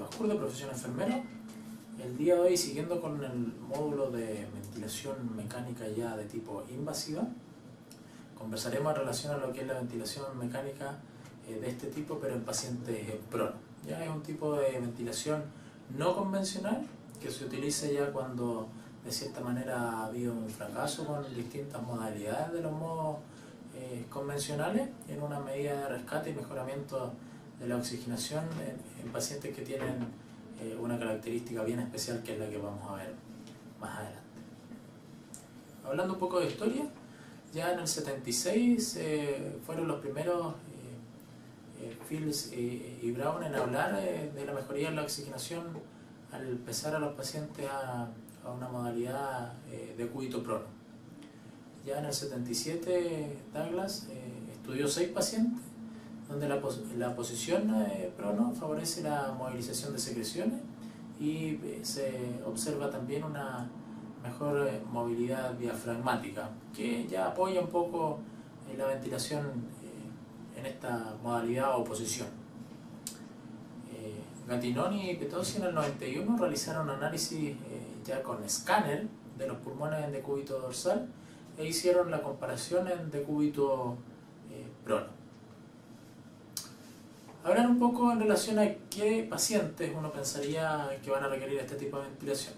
Bascur de profesión enfermero. El día de hoy, siguiendo con el módulo de ventilación mecánica ya de tipo invasiva, conversaremos en relación a lo que es la ventilación mecánica de este tipo, pero en pacientes prono. Ya es un tipo de ventilación no convencional que se utiliza ya cuando de cierta manera ha habido un fracaso con distintas modalidades de los modos convencionales en una medida de rescate y mejoramiento de la oxigenación en pacientes que tienen una característica bien especial, que es la que vamos a ver más adelante. Hablando un poco de historia, ya en el 76 fueron los primeros Fields y Brown en hablar de la mejoría en la oxigenación al empezar a los pacientes a una modalidad de cúbito prono. Ya en el 77 Douglas estudió 6 pacientes donde la posición prono favorece la movilización de secreciones y se observa también una mejor movilidad diafragmática, que ya apoya un poco la ventilación en esta modalidad o posición. Gattinoni y Petozzi en el 91 realizaron análisis ya con escáner de los pulmones en decúbito dorsal e hicieron la comparación en decúbito prono. Hablar un poco en relación a qué pacientes uno pensaría que van a requerir este tipo de ventilación,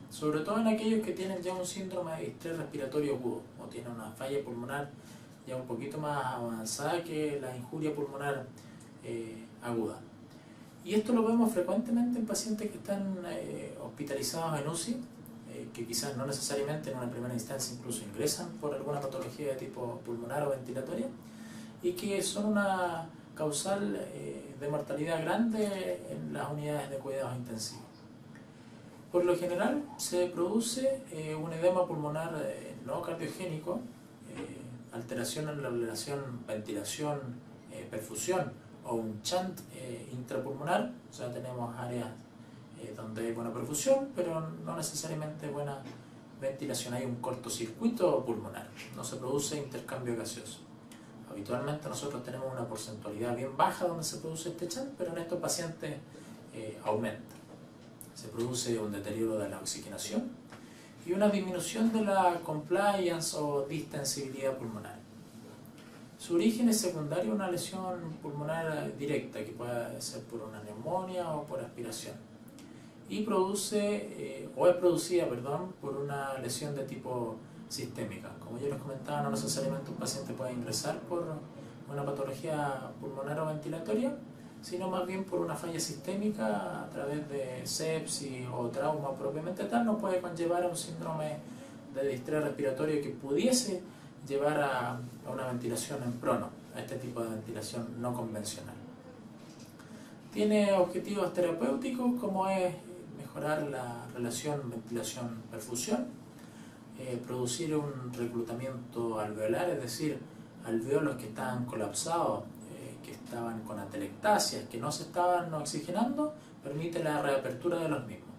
sobre todo en aquellos que tienen ya un síndrome de distrés respiratorio agudo o tienen una falla pulmonar ya un poquito más avanzada que la injuria pulmonar aguda. Y esto lo vemos frecuentemente en pacientes que están hospitalizados en UCI, que quizás no necesariamente en una primera instancia incluso ingresan por alguna patología de tipo pulmonar o ventilatoria, y que son una causal de mortalidad grande en las unidades de cuidados intensivos. Por lo general se produce un edema pulmonar no cardiogénico, alteración en la relación ventilación-perfusión o un shunt intrapulmonar, o sea, tenemos áreas donde hay buena perfusión, pero no necesariamente buena ventilación, hay un cortocircuito pulmonar, no se produce intercambio gaseoso. Habitualmente nosotros tenemos una porcentualidad bien baja donde se produce este shunt, pero en estos pacientes aumenta. Se produce un deterioro de la oxigenación y una disminución de la compliance o distensibilidad pulmonar. Su origen es secundario a una lesión pulmonar directa, que puede ser por una neumonía o por aspiración, y es producida por una lesión de tipo sistémica. Como yo les comentaba, no necesariamente un paciente puede ingresar por una patología pulmonar o ventilatoria, sino más bien por una falla sistémica a través de sepsis o trauma propiamente tal, no puede conllevar a un síndrome de distrés respiratorio que pudiese llevar a una ventilación en prono, a este tipo de ventilación no convencional. Tiene objetivos terapéuticos como es mejorar la relación ventilación-perfusión, producir un reclutamiento alveolar, es decir, alveolos que estaban colapsados, que estaban con atelectasias, que no se estaban oxigenando, permite la reapertura de los mismos.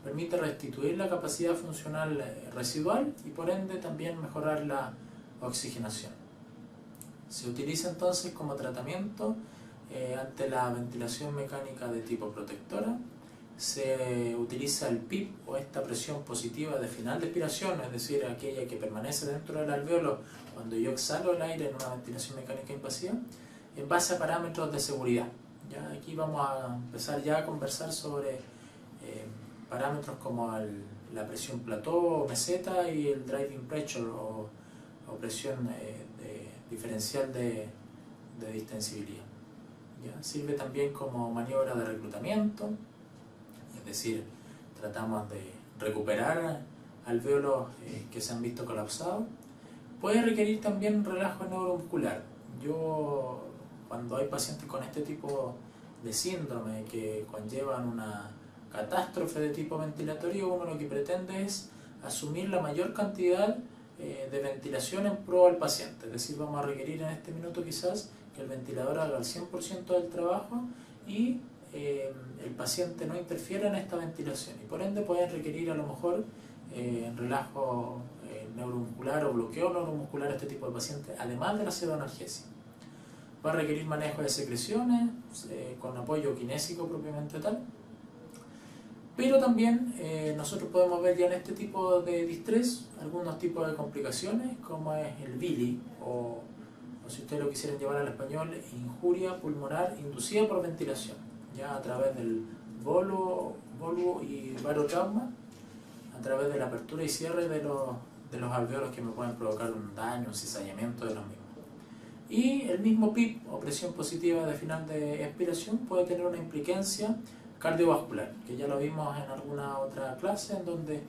Permite restituir la capacidad funcional residual y por ende también mejorar la oxigenación. Se utiliza entonces como tratamiento ante la ventilación mecánica de tipo protectora. Se utiliza el PIP o esta presión positiva de final de expiración, es decir, aquella que permanece dentro del alveolo cuando yo exhalo el aire en una ventilación mecánica invasiva, en base a parámetros de seguridad. Ya aquí vamos a empezar ya a conversar sobre parámetros como la presión plató o meseta y el driving pressure o presión diferencial de distensibilidad. ¿Ya? Sirve también como maniobra de reclutamiento, es decir, tratamos de recuperar alveolos que se han visto colapsados. Puede requerir también relajo neuromuscular. Cuando hay pacientes con este tipo de síndrome que conllevan una catástrofe de tipo ventilatorio, uno lo que pretende es asumir la mayor cantidad de ventilación en pro al paciente, es decir, vamos a requerir en este minuto quizás que el ventilador haga el 100% del trabajo y el paciente no interfiera en esta ventilación, y por ende pueden requerir a lo mejor relajo neuromuscular o bloqueo neuromuscular a este tipo de pacientes, además de la pseudoanalgesia. Va a requerir manejo de secreciones con apoyo kinésico propiamente tal, Pero también nosotros podemos ver ya en este tipo de distrés algunos tipos de complicaciones, como es el BILI, o si ustedes lo quisieran llevar al español, injuria pulmonar inducida por ventilación, ya a través del volvo y barotrauma, a través de la apertura y cierre de los alveolos que me pueden provocar un daño, un cizallamiento de los mismos. Y el mismo PIP, o presión positiva de final de expiración, puede tener una implicancia cardiovascular, que ya lo vimos en alguna otra clase, en donde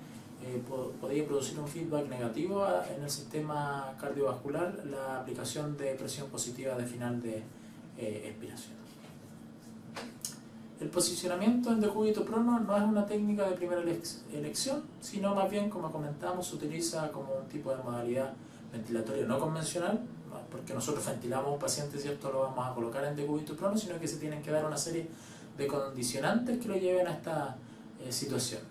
podría producir un feedback negativo en el sistema cardiovascular la aplicación de presión positiva de final de expiración. El posicionamiento en decúbito prono no es una técnica de primera elección, sino más bien, como comentamos, se utiliza como un tipo de modalidad ventilatoria no convencional, ¿no? Porque nosotros ventilamos a un paciente, ¿cierto?, lo vamos a colocar en decúbito prono, sino que se tienen que dar una serie de condicionantes que lo lleven a esta situación.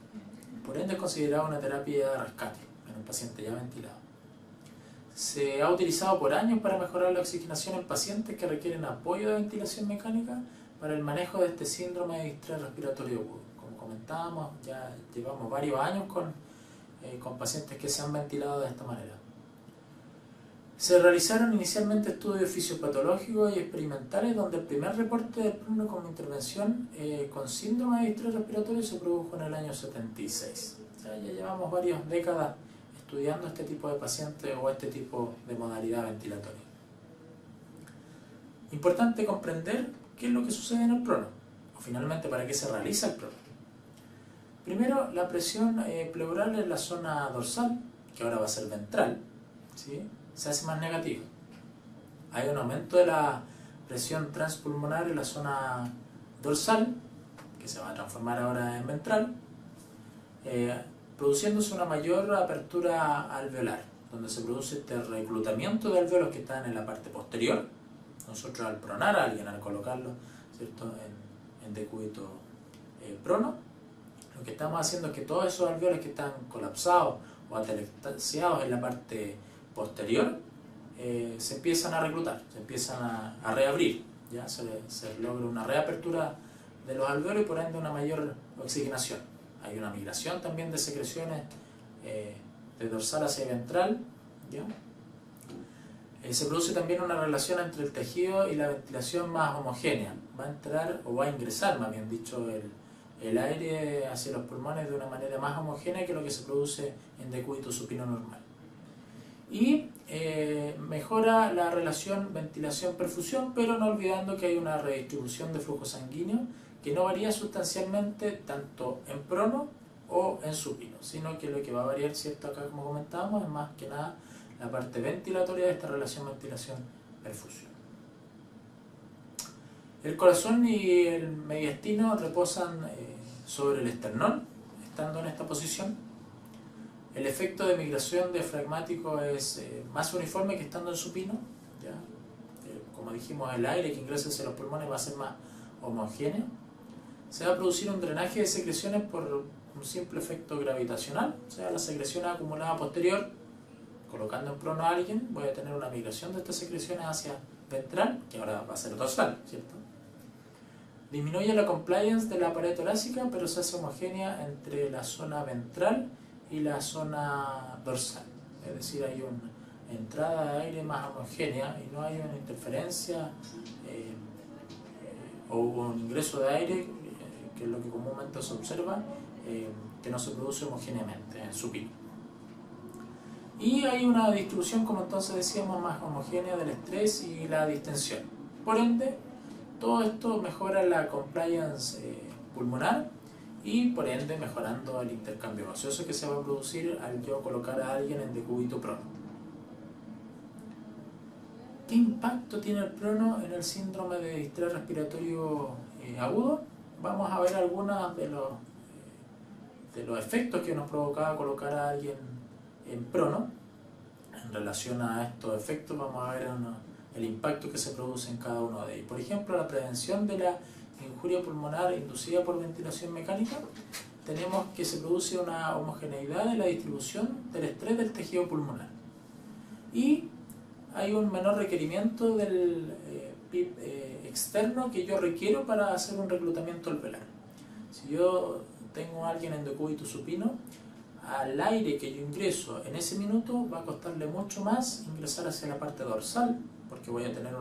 Por ende es considerada una terapia de rescate en un paciente ya ventilado. Se ha utilizado por años para mejorar la oxigenación en pacientes que requieren apoyo de ventilación mecánica para el manejo de este síndrome de distrés respiratorio agudo. Como comentábamos, ya llevamos varios años con pacientes que se han ventilado de esta manera. Se realizaron inicialmente estudios fisiopatológicos y experimentales donde el primer reporte del prono como intervención con síndrome de distrés respiratorio se produjo en el año 76. O sea, ya llevamos varias décadas estudiando este tipo de pacientes o este tipo de modalidad ventilatoria. Importante comprender qué es lo que sucede en el prono, o finalmente para qué se realiza el prono. Primero, la presión pleural en la zona dorsal, que ahora va a ser ventral, ¿sí?, se hace más negativa. Hay un aumento de la presión transpulmonar en la zona dorsal, que se va a transformar ahora en ventral, produciéndose una mayor apertura alveolar, donde se produce este reclutamiento de alveolos que están en la parte posterior. Nosotros al pronar a alguien, al colocarlo, ¿cierto?, en decúbito prono, lo que estamos haciendo es que todos esos alveolos que están colapsados o atelectasiados en la parte posterior se empiezan a reclutar, se empiezan a reabrir, ya se logra una reapertura de los alveolos y por ende una mayor oxigenación. Hay una migración también de secreciones de dorsal hacia ventral, ¿ya? Se produce también una relación entre el tejido y la ventilación más homogénea. Va a entrar, o va a ingresar, más bien dicho, el aire hacia los pulmones de una manera más homogénea que lo que se produce en decúbito supino normal. Y mejora la relación ventilación-perfusión, pero no olvidando que hay una redistribución de flujo sanguíneo que no varía sustancialmente tanto en prono o en supino, sino que lo que va a variar, ¿cierto?, acá como comentábamos, es más que nada la parte ventilatoria de esta relación ventilación-perfusión. El corazón y el mediastino reposan sobre el esternón, estando en esta posición. El efecto de migración diafragmático es más uniforme que estando en supino, ¿ya? Como dijimos, el aire que ingresa hacia los pulmones va a ser más homogéneo. Se va a producir un drenaje de secreciones por un simple efecto gravitacional, o sea, la secreción acumulada posterior, colocando en prono a alguien, voy a tener una migración de estas secreciones hacia ventral, que ahora va a ser dorsal, ¿cierto? Disminuye la compliance de la pared torácica, pero se hace homogénea entre la zona ventral y la zona dorsal, es decir, hay una entrada de aire más homogénea y no hay una interferencia o un ingreso de aire, que es lo que comúnmente se observa, que no se produce homogéneamente en supino. Y hay una distribución, como entonces decíamos, más homogénea del estrés y la distensión. Por ende, todo esto mejora la compliance pulmonar y por ende mejorando el intercambio gaseoso que se va a producir al yo colocar a alguien en decúbito prono. ¿Qué impacto tiene el prono en el síndrome de distrés respiratorio agudo? Vamos a ver algunos de los efectos que nos provocaba colocar a alguien en prono. En relación a estos efectos vamos a ver el impacto que se produce en cada uno de ellos. Por ejemplo, la prevención de la injuria pulmonar inducida por ventilación mecánica, tenemos que se produce una homogeneidad de la distribución del estrés del tejido pulmonar y hay un menor requerimiento del PIP externo que yo requiero para hacer un reclutamiento alveolar. Si yo tengo a alguien en decúbito supino, al aire que yo ingreso en ese minuto va a costarle mucho más ingresar hacia la parte dorsal, porque voy a tener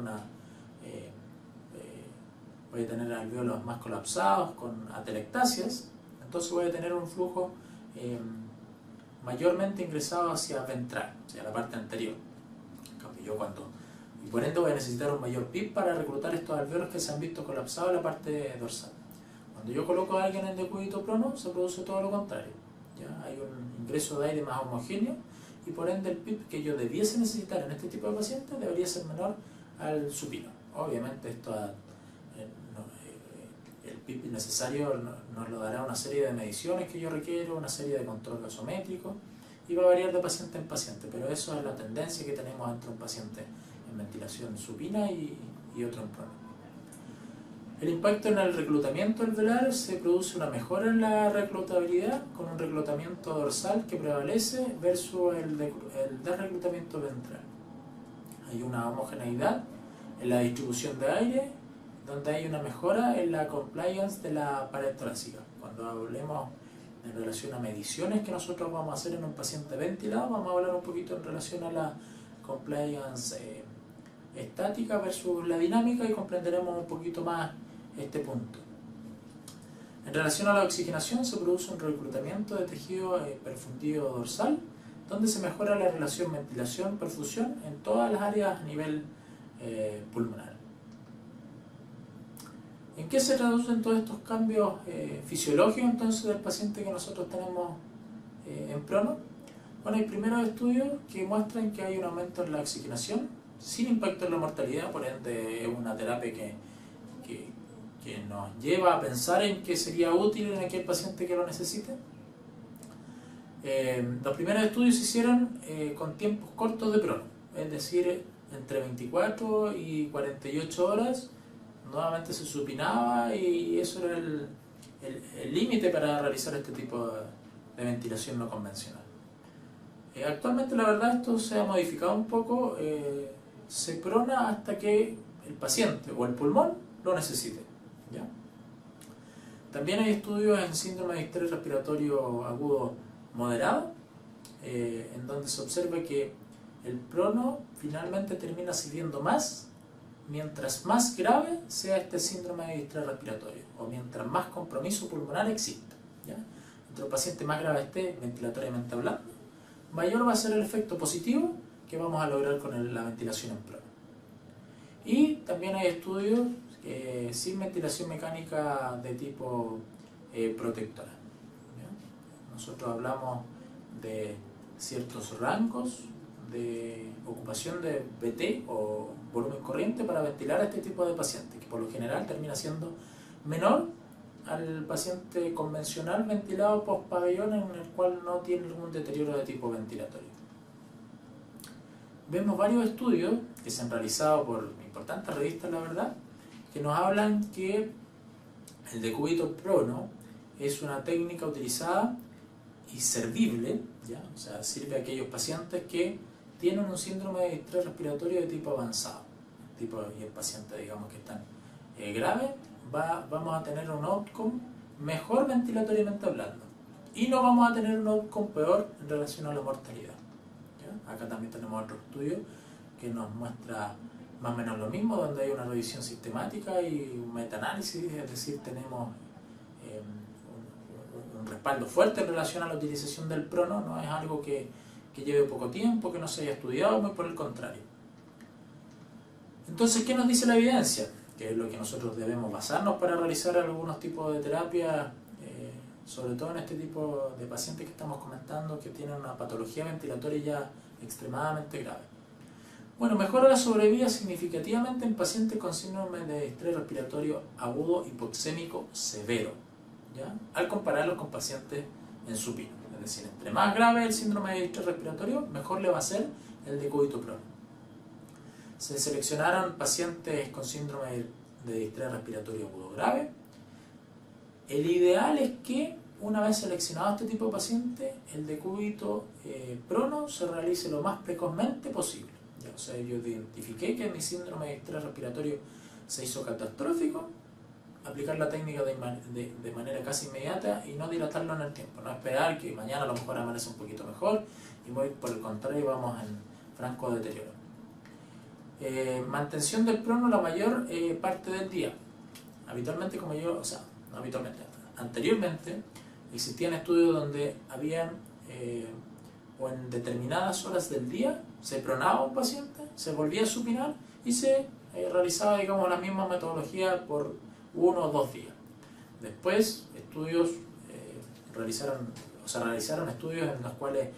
alvéolos más colapsados con atelectasias, entonces voy a tener un flujo mayormente ingresado hacia ventral, hacia la parte anterior. Y por ende voy a necesitar un mayor PIB para reclutar estos alvéolos que se han visto colapsados en la parte dorsal. Cuando yo coloco a alguien en decúbito prono, se produce todo lo contrario. ¿Ya? Hay un ingreso de aire más homogéneo y por ende el PIB que yo debiese necesitar en este tipo de pacientes debería ser menor al supino. Obviamente el PIB necesario nos lo dará una serie de mediciones que yo requiero, una serie de control gasométrico y va a variar de paciente en paciente, pero eso es la tendencia que tenemos entre un paciente en ventilación supina y otro en prono. El impacto en el reclutamiento alveolar se produce una mejora en la reclutabilidad con un reclutamiento dorsal que prevalece versus el desreclutamiento ventral. Hay una homogeneidad en la distribución de aire, donde hay una mejora en la compliance de la pared torácica. Cuando hablemos en relación a mediciones que nosotros vamos a hacer en un paciente ventilado, vamos a hablar un poquito en relación a la compliance estática versus la dinámica y comprenderemos un poquito más este punto. En relación a la oxigenación se produce un reclutamiento de tejido perfundido dorsal, donde se mejora la relación ventilación-perfusión en todas las áreas a nivel pulmonar. ¿En qué se traducen todos estos cambios fisiológicos entonces del paciente que nosotros tenemos en prono? Bueno, hay primeros estudios que muestran que hay un aumento en la oxigenación sin impacto en la mortalidad, por ende es una terapia que nos lleva a pensar en que sería útil en aquel paciente que lo necesite. Los primeros estudios se hicieron con tiempos cortos de prono, es decir, entre 24 y 48 horas. Nuevamente se supinaba y eso era el límite para realizar este tipo de ventilación no convencional. Actualmente la verdad esto se ha modificado un poco, se prona hasta que el paciente o el pulmón lo necesite. ¿Ya? También hay estudios en síndrome de distrés respiratorio agudo moderado, en donde se observa que el prono finalmente termina sirviendo más mientras más grave sea este síndrome de distrés respiratorio o mientras más compromiso pulmonar exista. ¿Ya? Entre el paciente más grave esté ventilatoriamente hablando, mayor va a ser el efecto positivo que vamos a lograr con la ventilación en prono. Y también hay estudios sin ventilación mecánica de tipo protectora. ¿Ya? Nosotros hablamos de ciertos rangos de ocupación de VT o volumen corriente para ventilar a este tipo de pacientes, que por lo general termina siendo menor al paciente convencional ventilado post-pabellón en el cual no tiene algún deterioro de tipo ventilatorio. Vemos varios estudios que se han realizado por importantes revistas, la verdad, que nos hablan que el decúbito prono es una técnica utilizada y servible, ¿ya? O sea, sirve a aquellos pacientes que tienen un síndrome de distrés respiratorio de tipo avanzado, y el paciente, digamos, que están grave, vamos a tener un outcome mejor ventilatoriamente hablando y no vamos a tener un outcome peor en relación a la mortalidad. ¿Ya? Acá también tenemos otro estudio que nos muestra más o menos lo mismo, donde hay una revisión sistemática y un metaanálisis, es decir, tenemos un respaldo fuerte en relación a la utilización del prono, no es algo que lleve poco tiempo, que no se haya estudiado, muy por el contrario. Entonces, ¿qué nos dice la evidencia? Que es lo que nosotros debemos basarnos para realizar algunos tipos de terapia, sobre todo en este tipo de pacientes que estamos comentando que tienen una patología ventilatoria ya extremadamente grave. Bueno, mejora la sobrevida significativamente en pacientes con síndrome de distrés respiratorio agudo hipoxémico severo, ¿ya? Al compararlos con pacientes en supino. Es decir, entre más grave el síndrome de distrés respiratorio, mejor le va a ser el decúbito prono. Se seleccionaron pacientes con síndrome de distrés respiratorio agudo grave. El ideal es que, una vez seleccionado este tipo de paciente, el decúbito prono se realice lo más precozmente posible. ¿Ya? O sea, yo identifiqué que mi síndrome de distrés respiratorio se hizo catastrófico, aplicar la técnica de manera casi inmediata y no dilatarlo en el tiempo, no esperar que mañana a lo mejor amanece un poquito mejor y muy por el contrario vamos en franco deterioro. Mantención del prono la mayor parte del día. Habitualmente, no habitualmente, anteriormente existían estudios donde habían o en determinadas horas del día se pronaba un paciente, se volvía a supinar y se realizaba, digamos, la misma metodología por 1 o 2 días. Después realizaron estudios en los cuales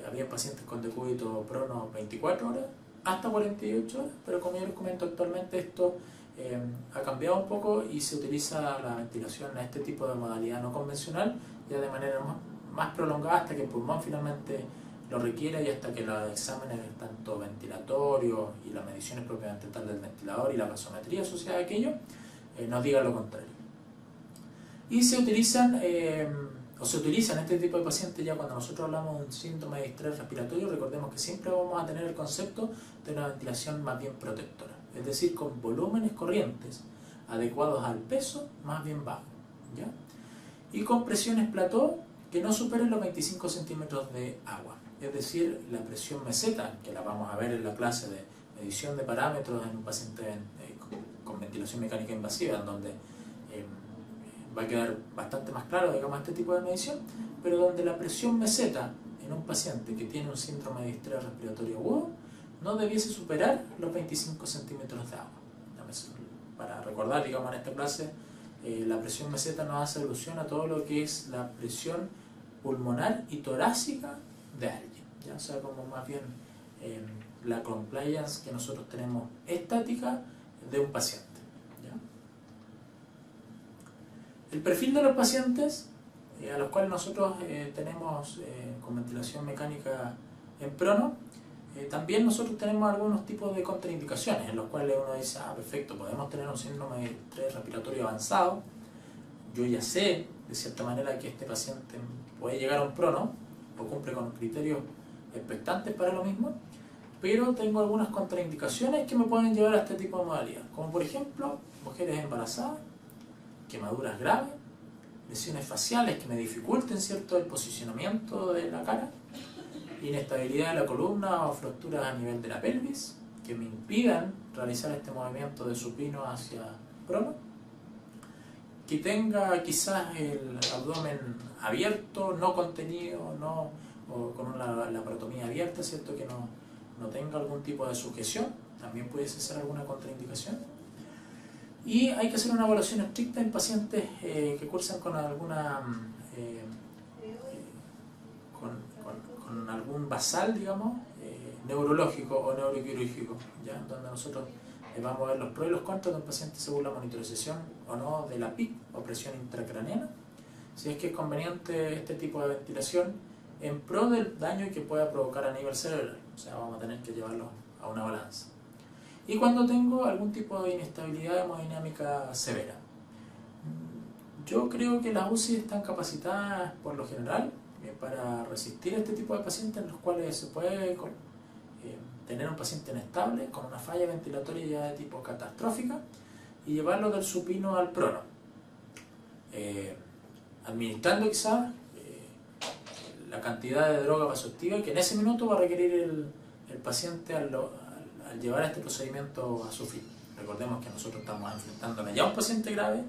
había pacientes con decúbito prono 24 horas hasta 48 horas, pero como yo les comento actualmente esto ha cambiado un poco y se utiliza la ventilación en este tipo de modalidad no convencional ya de manera más prolongada hasta que el pulmón finalmente lo requiera y hasta que los exámenes tanto ventilatorios y las mediciones propiamente tal del ventilador y la gasometría asociada a aquello nos digan lo contrario. Y se utilizan este tipo de pacientes ya cuando nosotros hablamos de un síndrome de distrés respiratorio. Recordemos que siempre vamos a tener el concepto de una ventilación más bien protectora, es decir, con volúmenes corrientes adecuados al peso más bien bajo, ¿ya? Y con presiones plató que no superen los 25 centímetros de agua, es decir, la presión meseta, que la vamos a ver en la clase de medición de parámetros en un paciente con ventilación mecánica invasiva, en donde va a quedar bastante más claro, digamos, este tipo de medición, pero donde la presión meseta en un paciente que tiene un síndrome de distrés respiratorio agudo no debiese superar los 25 centímetros de agua. Para recordar, digamos, en esta clase, la presión meseta nos hace alusión a todo lo que es la presión pulmonar y torácica de alguien, ¿ya? O sea, como más bien la compliance que nosotros tenemos estática de un paciente. El perfil de los pacientes a los cuales nosotros tenemos con ventilación mecánica en prono, también nosotros tenemos algunos tipos de contraindicaciones en los cuales uno dice, perfecto, podemos tener un síndrome de estrés respiratorio avanzado, yo ya sé de cierta manera que este paciente puede llegar a un prono o cumple con criterios expectantes para lo mismo, pero tengo algunas contraindicaciones que me pueden llevar a este tipo de modalidad, como por ejemplo mujeres embarazadas, quemaduras graves, lesiones faciales que me dificulten, ¿cierto?, el posicionamiento de la cara, inestabilidad de la columna o fracturas a nivel de la pelvis que me impidan realizar este movimiento de supino hacia prono, que tenga quizás el abdomen abierto, no contenido, o con la laparotomía abierta, ¿cierto?, que no tenga algún tipo de sujeción, también pudiese ser alguna contraindicación. Y hay que hacer una evaluación estricta en pacientes que cursan con alguna con algún basal, digamos, neurológico o neuroquirúrgico, ¿ya? Donde nosotros vamos a ver los pros y los contras de un paciente según la monitorización o no de la PIC o presión intracraneana, si es que es conveniente este tipo de ventilación en pro del daño que pueda provocar a nivel cerebral, o sea, vamos a tener que llevarlo a una balanza. Y cuando tengo algún tipo de inestabilidad hemodinámica severa. Yo creo que las UCI están capacitadas por lo general para resistir este tipo de pacientes en los cuales se puede tener un paciente inestable con una falla ventilatoria ya de tipo catastrófica y llevarlo del supino al prono, administrando quizás la cantidad de droga vasoactiva que en ese minuto va a requerir el paciente al llevar este procedimiento a su fin. Recordemos que nosotros estamos enfrentando ya a un paciente grave,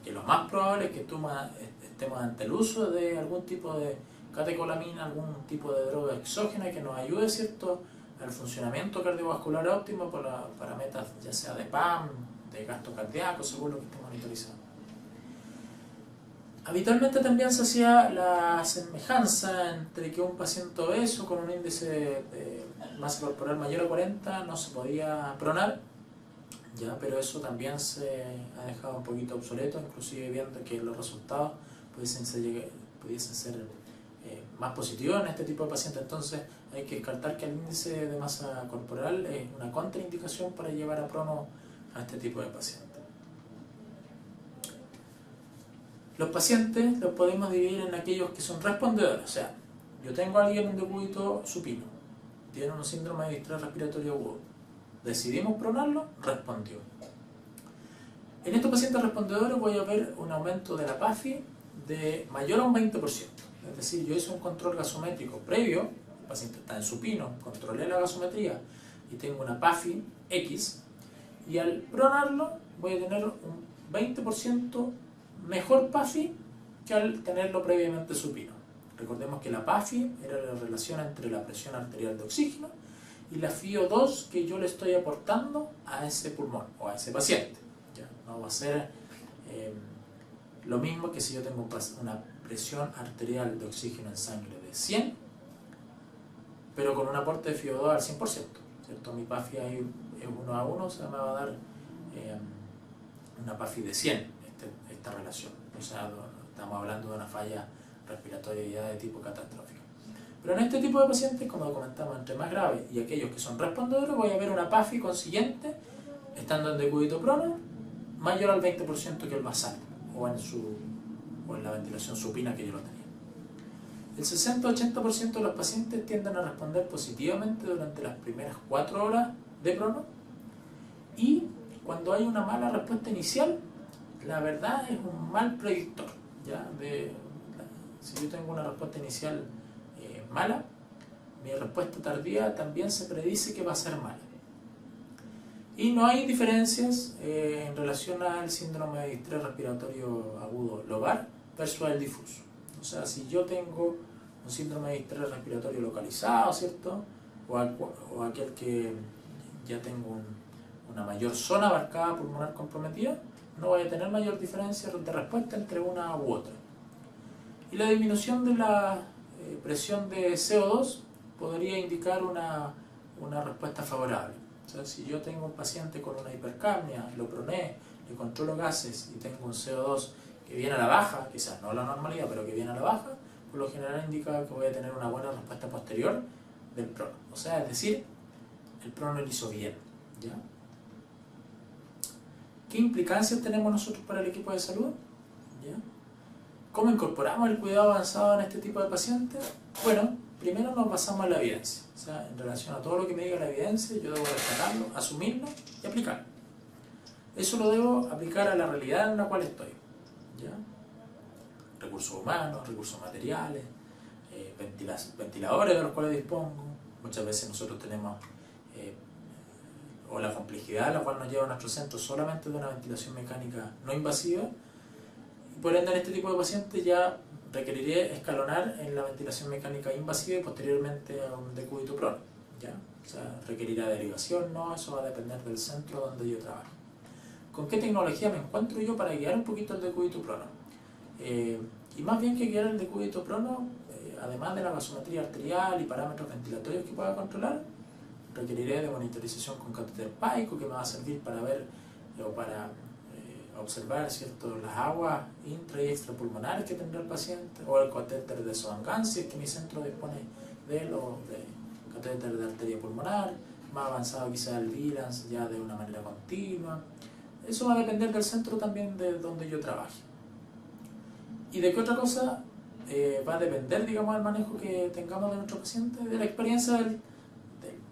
que lo más probable es que estemos ante el uso de algún tipo de catecolamina, algún tipo de droga exógena que nos ayude, ¿cierto?, al funcionamiento cardiovascular óptimo para metas ya sea de PAM, de gasto cardíaco, según lo que esté monitorizado. Habitualmente también se hacía la semejanza entre que un paciente obeso con un índice de masa corporal mayor a 40 no se podía pronar, ya, pero eso también se ha dejado un poquito obsoleto, inclusive viendo que los resultados pudiesen ser más positivos en este tipo de pacientes. Entonces hay que descartar que el índice de masa corporal es una contraindicación para llevar a prono a este tipo de pacientes. Los pacientes los podemos dividir en aquellos que son respondedores, o sea, yo tengo a alguien en decúbito supino, tiene un síndrome de distrés respiratorio agudo, decidimos pronarlo, respondió. En estos pacientes respondedores voy a ver un aumento de la PAFI de mayor a un 20%. Es decir, yo hice un control gasométrico previo, el paciente está en supino, controlé la gasometría y tengo una PAFI X, y al pronarlo voy a tener un 20% mejor PAFI que al tenerlo previamente supino. Recordemos que la PAFI era la relación entre la presión arterial de oxígeno y la FiO2 que yo le estoy aportando a ese pulmón o a ese paciente. ¿Ya? No va a ser lo mismo que si yo tengo una presión arterial de oxígeno en sangre de 100, pero con un aporte de FiO2 al 100%. ¿Cierto? Mi PAFI ahí es 1 a 1, o sea, me va a dar una PAFI de 100 esta relación. O sea, estamos hablando de una falla respiratoria ya de tipo catastrófico. Pero en este tipo de pacientes, como comentamos, entre más graves y aquellos que son respondedores, voy a ver una PAFI consiguiente, estando en decúbito prono, mayor al 20% que el basal, o en la ventilación supina que yo lo tenía. El 60-80% de los pacientes tienden a responder positivamente durante las primeras 4 horas de prono, y cuando hay una mala respuesta inicial, la verdad es un mal predictor. ¿Ya? Si yo tengo una respuesta inicial mala, mi respuesta tardía también se predice que va a ser mala. Y no hay diferencias en relación al síndrome de distrés respiratorio agudo lobar versus el difuso. O sea, si yo tengo un síndrome de distrés respiratorio localizado, ¿cierto? O aquel que ya tengo una mayor zona abarcada pulmonar comprometida, no voy a tener mayor diferencia de respuesta entre una u otra. Y la disminución de la presión de CO2 podría indicar una respuesta favorable. O sea, si yo tengo un paciente con una hipercapnia, lo proné, le controlo gases y tengo un CO2 que viene a la baja, quizás no a la normalidad, pero que viene a la baja, por lo general indica que voy a tener una buena respuesta posterior del prono. O sea, es decir, el prono lo hizo bien. ¿Ya? ¿Qué implicancias tenemos nosotros para el equipo de salud? ¿Ya? ¿Cómo incorporamos el cuidado avanzado en este tipo de pacientes? Bueno, primero nos basamos en la evidencia. O sea, en relación a todo lo que me diga la evidencia, yo debo rescatarlo, asumirlo y aplicarlo. Eso lo debo aplicar a la realidad en la cual estoy. ¿Ya? Recursos humanos, recursos materiales, ventiladores de los cuales dispongo. Muchas veces nosotros tenemos o la complejidad a la cual nos lleva nuestro centro solamente de una ventilación mecánica no invasiva, y por ende en este tipo de pacientes ya requeriré escalonar en la ventilación mecánica invasiva y posteriormente a un decúbito prono. ¿Ya? O sea, requerirá derivación, no, eso va a depender del centro donde yo trabajo. ¿Con qué tecnología me encuentro yo para guiar un poquito el decúbito prono? Y más bien que guiar el decúbito prono, además de la gasometría arterial y parámetros ventilatorios que pueda controlar, requeriré de monitorización con catéter paico, que me va a servir para ver o para observar, ¿cierto?, las aguas intra y extrapulmonares que tendrá el paciente, o el catéter de Swan-Ganz, si es que mi centro dispone de él, o de catéter de arteria pulmonar, más avanzado quizás el Wieland ya de una manera continua. Eso va a depender del centro también de donde yo trabaje. ¿Y de qué otra cosa va a depender, digamos, el manejo que tengamos de nuestro paciente? De la experiencia del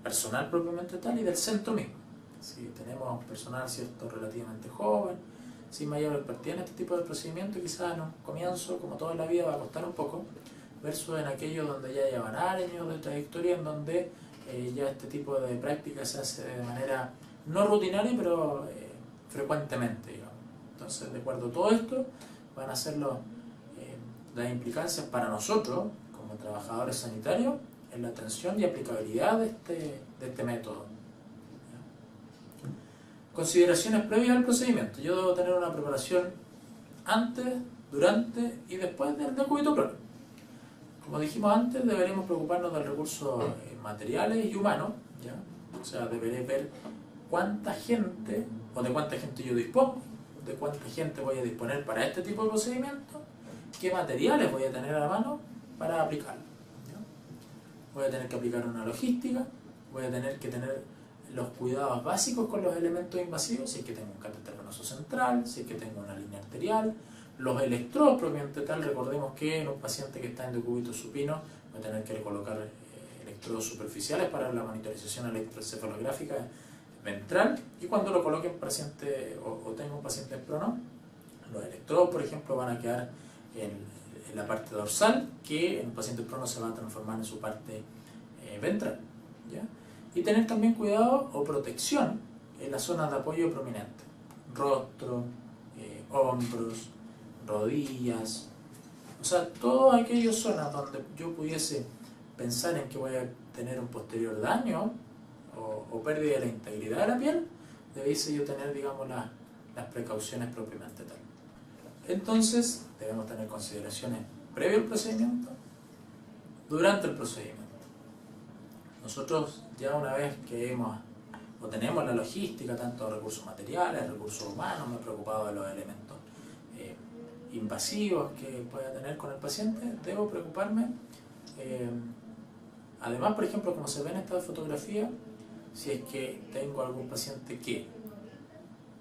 personal propiamente tal y del centro mismo. Si tenemos personal, ¿cierto?, relativamente joven, sin mayor expertise en este tipo de procedimiento, quizás en un comienzo, como toda la vida, va a costar un poco, versus en aquellos donde ya llevan años de trayectoria, en donde ya este tipo de práctica se hace de manera no rutinaria, pero frecuentemente, digamos. Entonces, de acuerdo a todo esto, van a ser las implicancias para nosotros, como trabajadores sanitarios, en la atención y aplicabilidad de este método. Consideraciones previas al procedimiento. Yo debo tener una preparación antes, durante y después del decúbito prono. Como dijimos antes, deberemos preocuparnos del recursos materiales y humanos, ¿ya? O sea, deberé ver cuánta gente, o de cuánta gente yo dispongo, de cuánta gente voy a disponer para este tipo de procedimiento, qué materiales voy a tener a la mano para aplicarlo. ¿Ya? Voy a tener que aplicar una logística, voy a tener que tener los cuidados básicos con los elementos invasivos, si es que tengo un catéter venoso central, si es que tengo una línea arterial, los electrodos propiamente tal. Recordemos que en un paciente que está en decúbito supino voy a tener que colocar electrodos superficiales para la monitorización electroencefalográfica ventral, y cuando lo coloque en paciente o tenga un paciente en prono, los electrodos, por ejemplo, van a quedar en la parte dorsal, que en un paciente prono se va a transformar en su parte ventral, ¿ya? Y tener también cuidado o protección en las zonas de apoyo prominente, rostro, hombros, rodillas, o sea, todas aquellas zonas donde yo pudiese pensar en que voy a tener un posterior daño o pérdida de la integridad de la piel, debiese yo tener, digamos, las precauciones propiamente tal. Entonces, debemos tener consideraciones previo al procedimiento, durante el procedimiento. Nosotros ya una vez que tenemos la logística, tanto de recursos materiales, recursos humanos, me he preocupado de los elementos invasivos que pueda tener con el paciente, debo preocuparme. Además, por ejemplo, como se ve en esta fotografía, si es que tengo algún paciente que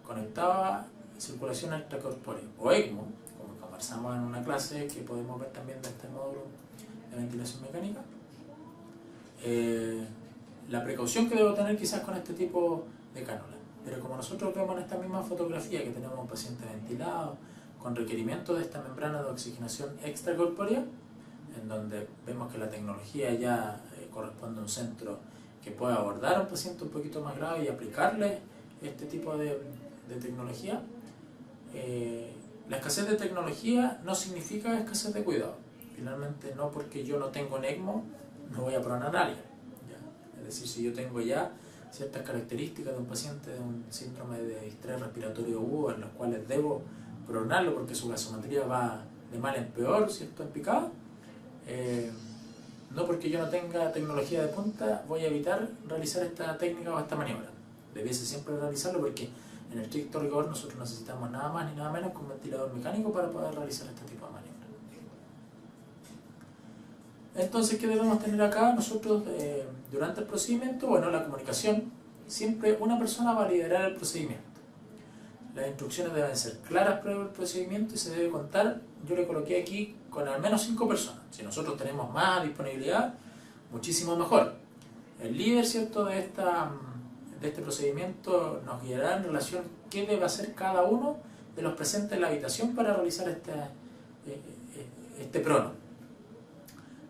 conectaba circulación extracorpórea o ECMO, como conversamos en una clase que podemos ver también de este módulo de ventilación mecánica, la precaución que debo tener quizás con este tipo de cánula. Pero como nosotros vemos en esta misma fotografía que tenemos un paciente ventilado con requerimiento de esta membrana de oxigenación extracorpórea, en donde vemos que la tecnología ya corresponde a un centro que pueda abordar a un paciente un poquito más grave y aplicarle este tipo de tecnología. La escasez de tecnología no significa escasez de cuidado. Finalmente, no porque yo no tengo un ECMO, no voy a pronar a alguien, ¿ya? Es decir, si yo tengo ya ciertas características de un paciente de un síndrome de distrés respiratorio agudo en los cuales debo pronarlo porque su gasometría va de mal en peor, ¿cierto?, en picado, no porque yo no tenga tecnología de punta voy a evitar realizar esta técnica o esta maniobra. Debiese siempre realizarlo porque en el estricto rigor nosotros necesitamos nada más ni nada menos que un ventilador mecánico para poder realizar este tipo de maniobra. Entonces, ¿qué debemos tener acá nosotros durante el procedimiento? Bueno, la comunicación. Siempre una persona va a liderar el procedimiento. Las instrucciones deben ser claras previo al procedimiento y se debe contar, yo le coloqué aquí, con al menos 5 personas. Si nosotros tenemos más disponibilidad, muchísimo mejor. El líder, ¿cierto?, de este procedimiento nos guiará en relación a qué debe hacer cada uno de los presentes en la habitación para realizar este prono.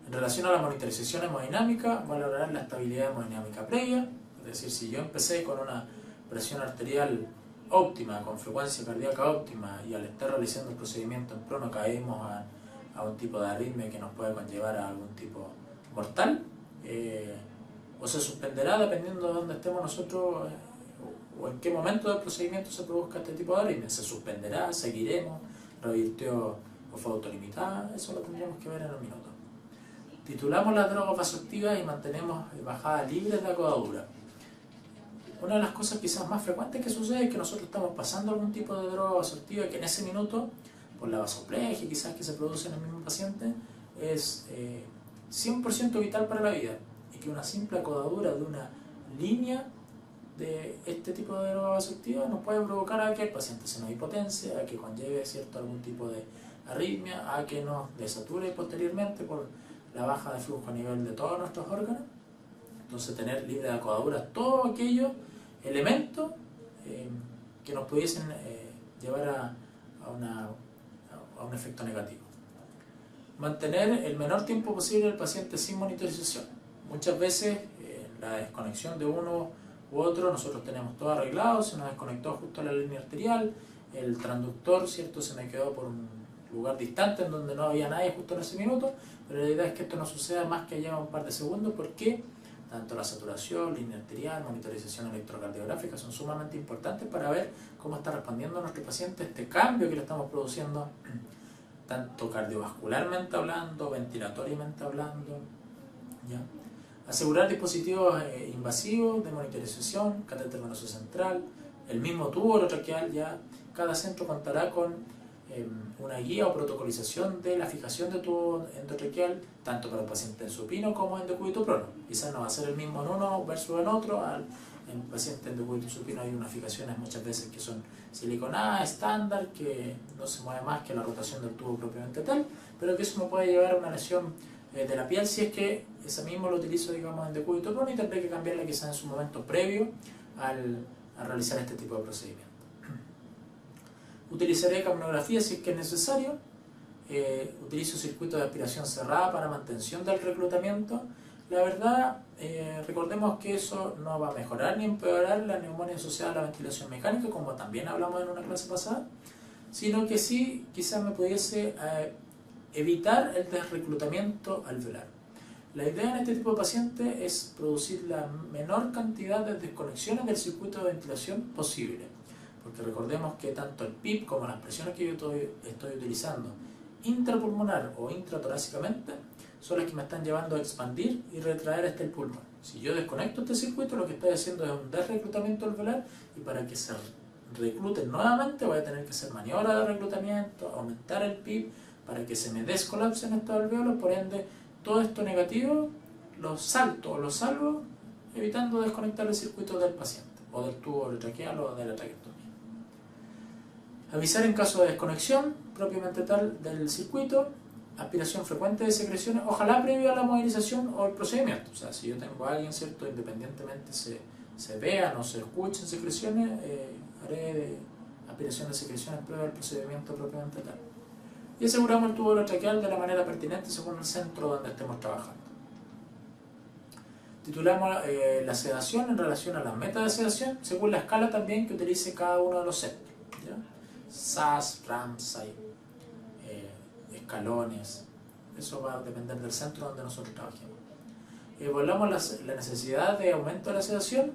En relación a la monitorización hemodinámica, valorará la estabilidad hemodinámica previa, es decir, si yo empecé con una presión arterial óptima, con frecuencia cardíaca óptima, y al estar realizando el procedimiento en prono caemos a un tipo de arritmia que nos puede conllevar a algún tipo mortal, o se suspenderá dependiendo de dónde estemos nosotros o en qué momento del procedimiento se produzca este tipo de arritmia. Se suspenderá, seguiremos, revirtió o fue autolimitada, eso lo tendríamos que ver en un minuto. Titulamos las drogas vasoactivas y mantenemos bajadas libres de acodadura. Una de las cosas quizás más frecuentes que sucede es que nosotros estamos pasando algún tipo de droga vasoactiva que en ese minuto, por la vasoplegia quizás que se produce en el mismo paciente, es 100% vital para la vida, y que una simple acodadura de una línea de este tipo de droga vasoactiva nos puede provocar a que el paciente se nos hipotense, a que conlleve algún tipo de arritmia, a que nos desature posteriormente por la baja de flujo a nivel de todos nuestros órganos. Entonces, tener libre de acodaduras todos aquellos elementos que nos pudiesen llevar a un efecto negativo. Mantener el menor tiempo posible el paciente sin monitorización. Muchas veces la desconexión de uno u otro, nosotros tenemos todo arreglado, se nos desconectó justo la línea arterial, el transductor, ¿cierto?, se me quedó por un lugar distante en donde no había nadie justo en ese minuto, pero la idea es que esto no suceda más que allá un par de segundos, porque tanto la saturación, línea arterial, monitorización electrocardiográfica son sumamente importantes para ver cómo está respondiendo nuestro paciente a este cambio que le estamos produciendo, tanto cardiovascularmente hablando, ventilatoriamente hablando, ¿ya? Asegurar dispositivos invasivos de monitorización, catéter venoso central, el mismo tubo orotraqueal. Ya cada centro contará con una guía o protocolización de la fijación de tubo endotraqueal, tanto para el paciente en supino como en decúbito prono. Quizás no va a ser el mismo en uno versus en otro. En el paciente en decúbito supino hay unas fijaciones muchas veces que son siliconadas, estándar, que no se mueve más que la rotación del tubo propiamente tal, pero que eso me puede llevar a una lesión de la piel si es que ese mismo lo utilizo, digamos, en decúbito prono, y tendré que cambiarla quizás en su momento previo al realizar este tipo de procedimiento. Utilizaré capnografía si es que es necesario. Utilizo circuitos de aspiración cerrada para mantención del reclutamiento. La verdad, recordemos que eso no va a mejorar ni empeorar la neumonía asociada a la ventilación mecánica, como también hablamos en una clase pasada, sino que sí quizás me pudiese evitar el desreclutamiento alveolar. La idea en este tipo de pacientes es producir la menor cantidad de desconexiones del circuito de ventilación posible, porque recordemos que tanto el PIP como las presiones que yo estoy utilizando intrapulmonar o intratorácicamente son las que me están llevando a expandir y retraer el pulmón. Si yo desconecto este circuito, lo que estoy haciendo es un desreclutamiento alveolar, y para que se recluten nuevamente voy a tener que hacer maniobra de reclutamiento, aumentar el PIP para que se me descolapsen estos alveolos. Por ende, todo esto negativo lo salto o lo salvo evitando desconectar el circuito del paciente o del tubo traqueal o de la traqueotomía. Avisar en caso de desconexión propiamente tal del circuito, aspiración frecuente de secreciones, ojalá previo a la movilización o el procedimiento. O sea, si yo tengo a alguien, ¿cierto?, independientemente se vean o se escuchen secreciones, haré aspiración de secreciones previo al procedimiento propiamente tal. Y aseguramos el tubo traqueal de la manera pertinente según el centro donde estemos trabajando. Titulamos la sedación en relación a las metas de sedación según la escala también que utilice cada uno de los centros. ¿Ya? SAS, Ramsay, escalones, eso va a depender del centro donde nosotros trabajemos. Evaluamos la necesidad de aumento de la sedación,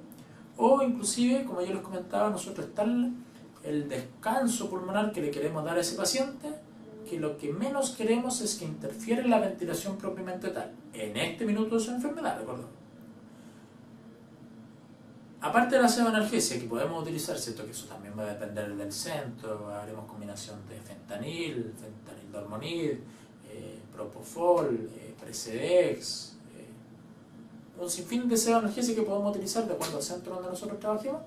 o inclusive, como yo les comentaba, nosotros está el descanso pulmonar que le queremos dar a ese paciente, que lo que menos queremos es que interfiera en la ventilación propiamente tal, en este minuto de su enfermedad, ¿recuerdo? Aparte de la sedoanalgesia que podemos utilizar, ¿cierto?, que eso también va a depender del centro, haremos combinación de fentanil dormonid, propofol, Precedex, un sinfín de sedoanalgesia que podemos utilizar de acuerdo al centro donde nosotros trabajemos.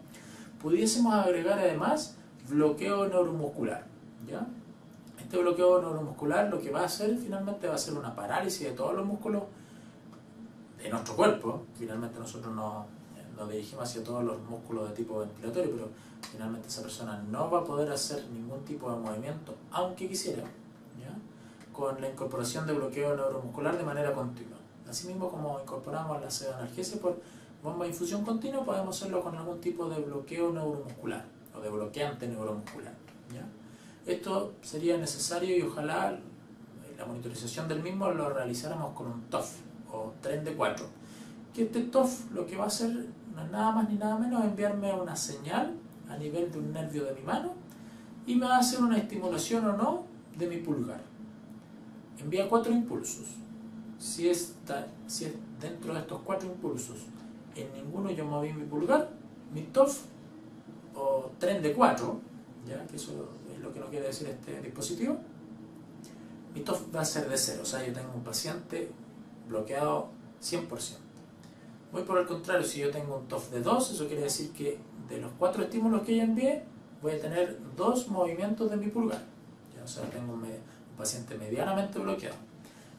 Pudiésemos agregar además bloqueo neuromuscular, ¿ya? Este bloqueo neuromuscular lo que va a hacer finalmente va a ser una parálisis de todos los músculos de nuestro cuerpo. Finalmente nosotros nos dirigimos hacia todos los músculos de tipo ventilatorio, pero finalmente esa persona no va a poder hacer ningún tipo de movimiento, aunque quisiera, ¿ya?, con la incorporación de bloqueo neuromuscular de manera continua. Asimismo, como incorporamos la sedoanalgesia por bomba de infusión continua, podemos hacerlo con algún tipo de bloqueo neuromuscular o de bloqueante neuromuscular, ¿ya? Esto sería necesario y ojalá la monitorización del mismo lo realizáramos con un TOF o tren de 4. Que este TOF lo que va a hacer no es nada más ni nada menos enviarme una señal a nivel de un nervio de mi mano y me va a hacer una estimulación o no de mi pulgar. Envía 4 impulsos. Si es dentro de estos 4 impulsos en ninguno yo moví mi pulgar, mi TOF o tren de 4, ¿ya?, que eso es lo que nos quiere decir este dispositivo, mi TOF va a ser de 0, o sea, yo tengo un paciente bloqueado 100%. Muy por el contrario, si yo tengo un TOF de 2, eso quiere decir que de los 4 estímulos que yo envié, voy a tener 2 movimientos de mi pulgar, ¿ya? O sea, tengo un paciente medianamente bloqueado.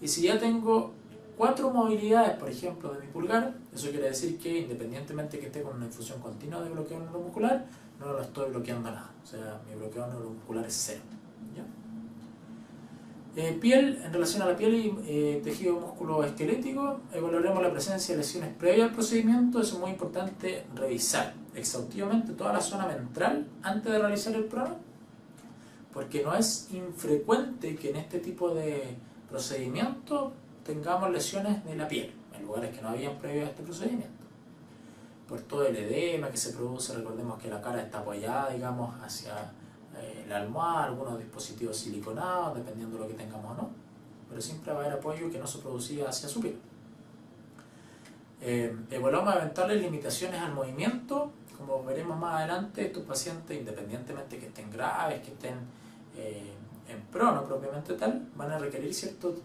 Y si ya tengo 4 movilidades, por ejemplo, de mi pulgar, eso quiere decir que independientemente que esté con una infusión continua de bloqueo neuromuscular, no lo estoy bloqueando nada. O sea, mi bloqueo neuromuscular es 0. ¿Ya? Piel, en relación a la piel y tejido músculo esquelético, evaluaremos la presencia de lesiones previas al procedimiento. Eso es muy importante revisar exhaustivamente toda la zona ventral antes de realizar el prono, porque no es infrecuente que en este tipo de procedimiento tengamos lesiones de la piel, en lugares que no habían previo a este procedimiento. Por todo el edema que se produce, recordemos que la cara está apoyada, digamos, hacia la almohada, algunos dispositivos siliconados, dependiendo de lo que tengamos o no, pero siempre va a haber apoyo que no se producía hacia su piel. Evaluamos eventuales limitaciones al movimiento. Como veremos más adelante, estos pacientes, independientemente que estén graves, que estén en prono propiamente tal, van a requerir ciertos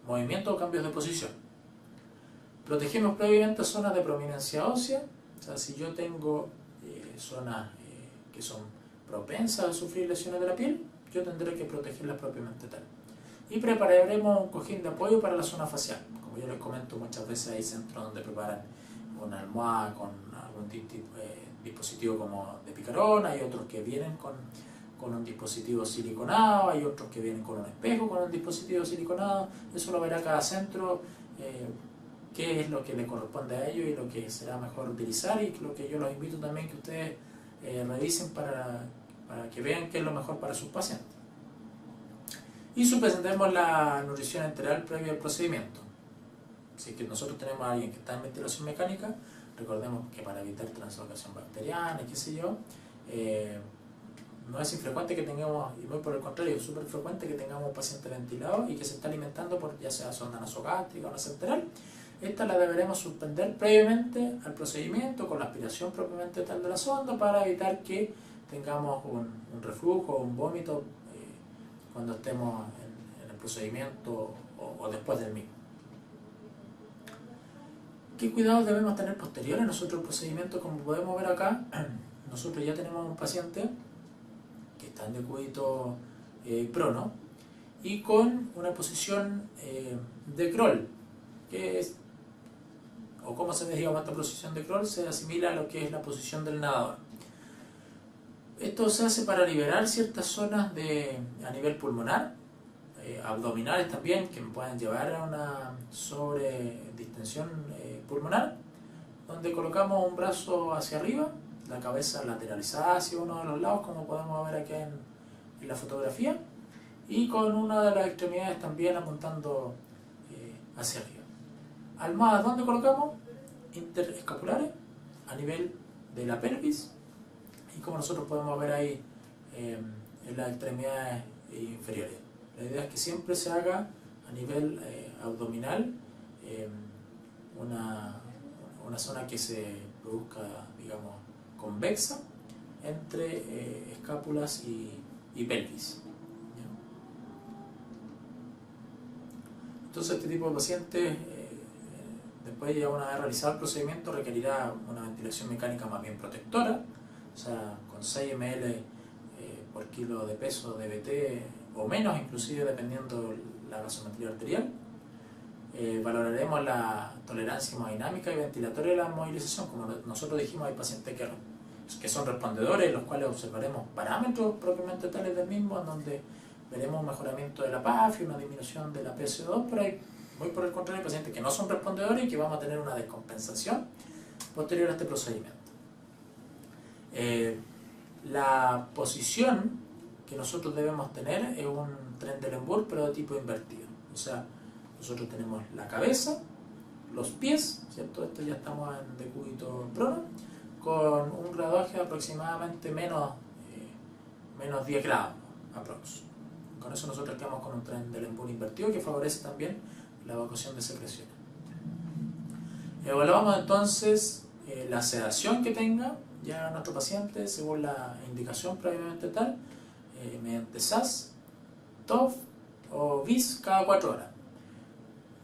movimientos o cambios de posición. Protegemos previamente zonas de prominencia ósea, o sea, si yo tengo zonas que son propensas a sufrir lesiones de la piel, yo tendré que protegerlas propiamente tal. Y prepararemos un cojín de apoyo para la zona facial. Como yo les comento, muchas veces hay centros donde preparan una almohada con un dispositivo como de picarón, hay otros que vienen con un dispositivo siliconado, hay otros que vienen con un espejo con un dispositivo siliconado. Eso lo verá cada centro, qué es lo que le corresponde a ellos y lo que será mejor utilizar, y lo que yo los invito también que ustedes revisen para que vean qué es lo mejor para sus pacientes. Y presentemos la nutrición enteral previa al procedimiento. Si que nosotros tenemos a alguien que está en ventilación mecánica, recordemos que para evitar translocación bacteriana, qué sé yo, no es infrecuente que tengamos, y muy por el contrario, es súper frecuente que tengamos un paciente ventilado y que se está alimentando por ya sea sonda nasogástrica o nasoenteral. Esta la deberemos suspender previamente al procedimiento con la aspiración propiamente tal de la sonda, para evitar que tengamos un reflujo o un vómito cuando estemos en el procedimiento o después del mismo. ¿Qué cuidados debemos tener posteriores a nosotros el procedimiento? Como podemos ver acá, nosotros ya tenemos un paciente que está en decúbito prono y con una posición de crawl, que es, o como se me llama esta posición de crawl, se asimila a lo que es la posición del nadador. Esto se hace para liberar ciertas zonas a nivel pulmonar, abdominales también, que pueden llevar a una sobredistensión pulmonar, donde colocamos un brazo hacia arriba, la cabeza lateralizada hacia uno de los lados, como podemos ver aquí en la fotografía, y con una de las extremidades también apuntando hacia arriba. Almohadas, ¿dónde colocamos? Interescapulares, a nivel de la pelvis, y como nosotros podemos ver ahí en las extremidades inferiores. La idea es que siempre se haga a nivel abdominal, una zona que se produzca, digamos, convexa entre escápulas y pelvis. Entonces este tipo de pacientes, después ya una vez realizado el procedimiento, requerirá una ventilación mecánica más bien protectora, o sea, con 6 ml por kilo de peso de BT o menos, inclusive dependiendo la gasometría arterial. Valoraremos la tolerancia hemodinámica y ventilatoria de la movilización. Como nosotros dijimos, hay pacientes que son respondedores, los cuales observaremos parámetros propiamente tales del mismo, en donde veremos un mejoramiento de la PAF y una disminución de la PSO2, pero hay, muy por el contrario, hay pacientes que no son respondedores y que vamos a tener una descompensación posterior a este procedimiento. La posición que nosotros debemos tener es un Trendelenburg, pero de tipo invertido. O sea, nosotros tenemos la cabeza, los pies, ¿cierto? Esto ya estamos en decúbito prono, con un graduaje de aproximadamente menos 10 grados, aprox. Con eso nosotros quedamos con un Trendelenburg invertido, que favorece también la evacuación de secreciones. Evaluamos entonces la sedación que tenga ya nuestro paciente según la indicación previamente tal, mediante SAS, TOF o VIS cada 4 horas.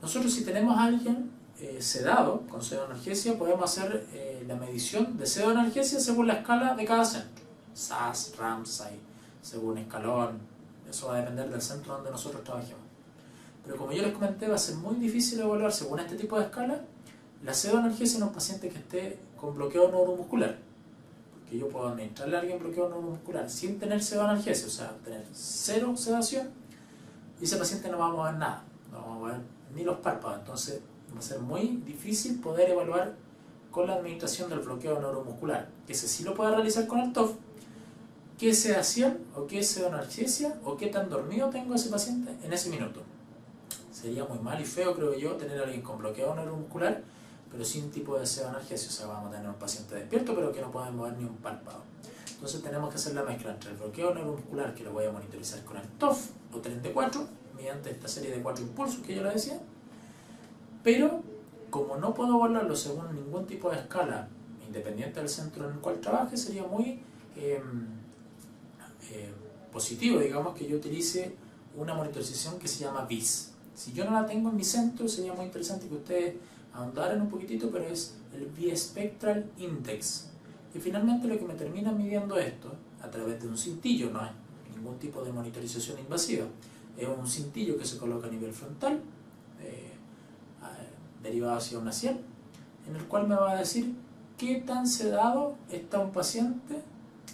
Nosotros, si tenemos a alguien sedado con sedoanalgesia, podemos hacer la medición de sedoanalgesia según la escala de cada centro, SAS, Ramsay, según escalón. Eso va a depender del centro donde nosotros trabajemos. Pero como yo les comenté, va a ser muy difícil evaluar según este tipo de escala la sedoanalgesia en un paciente que esté con bloqueo neuromuscular. Porque yo puedo administrarle a alguien bloqueo neuromuscular sin tener sedoanalgesia, o sea, tener 0 sedación, y ese paciente no va a mover nada, no va a mover ni los párpados. Entonces va a ser muy difícil poder evaluar con la administración del bloqueo neuromuscular, que ese sí lo puede realizar con el TOF, qué sedación o qué sedoanalgesia o qué tan dormido tengo ese paciente en ese minuto. Sería muy mal y feo, creo yo, tener a alguien con bloqueo neuromuscular pero sin tipo de sedoanalgesia, o sea, vamos a tener un paciente despierto pero que no puede mover ni un párpado. Entonces tenemos que hacer la mezcla entre el bloqueo neuromuscular, que lo voy a monitorizar con el TOF o 34 mediante esta serie de 4 impulsos que yo les decía, pero como no puedo evaluarlo según ningún tipo de escala independiente del centro en el cual trabaje, sería muy positivo, digamos, que yo utilice una monitorización que se llama VIS. Si yo no la tengo en mi centro, sería muy interesante que ustedes ahondaran un poquitito, pero es el Bispectral Index. Y finalmente lo que me termina midiendo esto, a través de un cintillo, no es ningún tipo de monitorización invasiva, es un cintillo que se coloca a nivel frontal, derivado hacia una sien, en el cual me va a decir qué tan sedado está un paciente